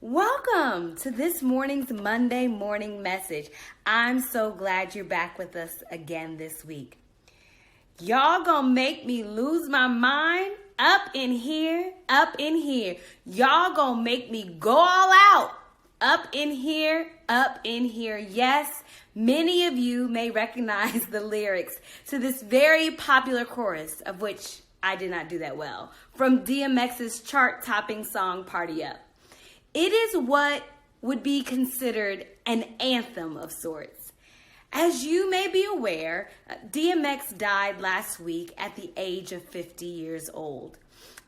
Welcome to this morning's Monday morning message. I'm so glad you're back with us again this week. Y'all gonna make me lose my mind up in here. Y'all gonna make me go all out up in here. Yes, many of you may recognize the lyrics to this very popular chorus, of which I did not do that well, from DMX's chart-topping song, Party Up. It is what would be considered an anthem of sorts. As you may be aware, DMX died last week at the age of 50 years old.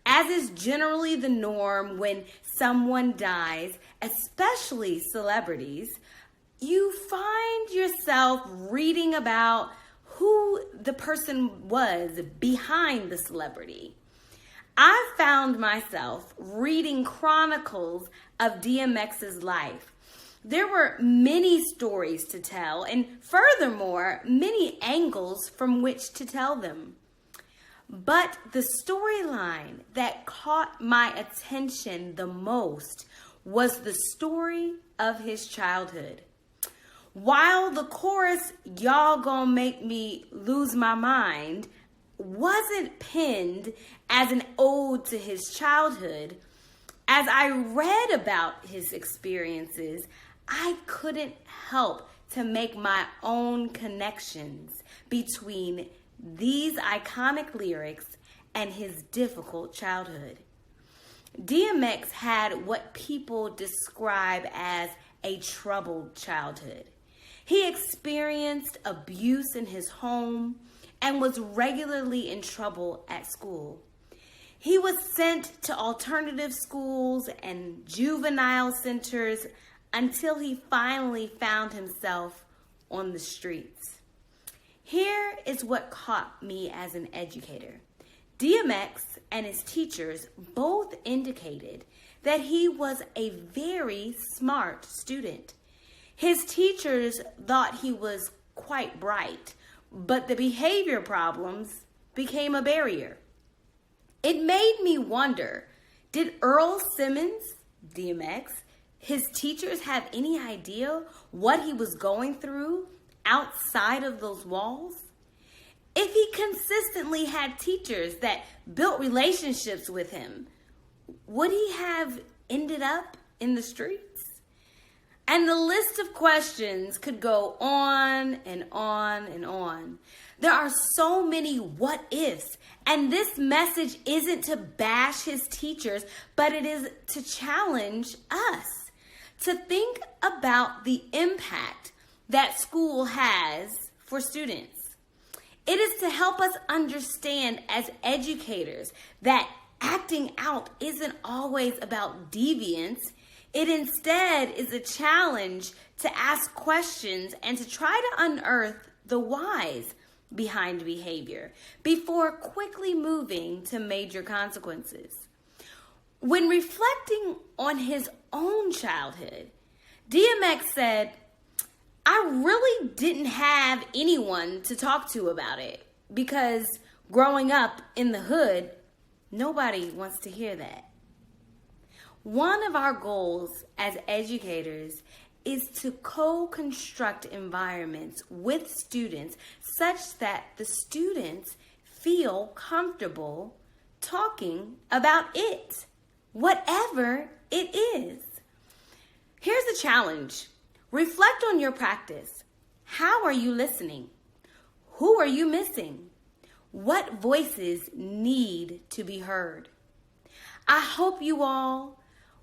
As is generally the norm when someone dies, especially celebrities, you find yourself reading about who the person was behind the celebrity. I found myself reading chronicles of DMX's life. There were many stories to tell, and furthermore, many angles from which to tell them. But the storyline that caught my attention the most was the story of his childhood. While the chorus, "Y'all gonna make me lose my mind," wasn't penned as an ode to his childhood, as I read about his experiences, I couldn't help to make my own connections between these iconic lyrics and his difficult childhood. DMX had what people describe as a troubled childhood. He experienced abuse in his home and was regularly in trouble at school. He was sent to alternative schools and juvenile centers until he finally found himself on the streets. Here is what caught me as an educator. DMX and his teachers both indicated that he was a very smart student. His teachers thought he was quite bright, but the behavior problems became a barrier. It made me wonder, did Earl Simmons, DMX, his teachers have any idea what he was going through outside of those walls? If he consistently had teachers that built relationships with him, would he have ended up in the streets? And the list of questions could go on and on and on. There are so many what ifs, and this message isn't to bash his teachers, but it is to challenge us to think about the impact that school has for students. It is to help us understand as educators that acting out isn't always about deviance. It instead is a challenge to ask questions and to try to unearth the whys behind behavior before quickly moving to major consequences. When reflecting on his own childhood, DMX said, "I really didn't have anyone to talk to about it because growing up in the hood, nobody wants to hear that." One of our goals as educators is to co-construct environments with students such that the students feel comfortable talking about it, whatever it is. Here's the challenge. Reflect on your practice. How are you listening? Who are you missing? What voices need to be heard? I hope you all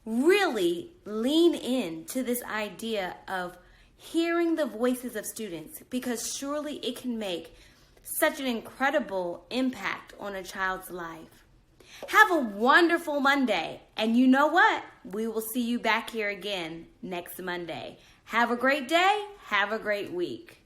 really lean into this idea of hearing the voices of students, because surely it can make such an incredible impact on a child's life. Have a wonderful Monday, and you know what? We will see you back here again next Monday. Have a great day. Have a great week.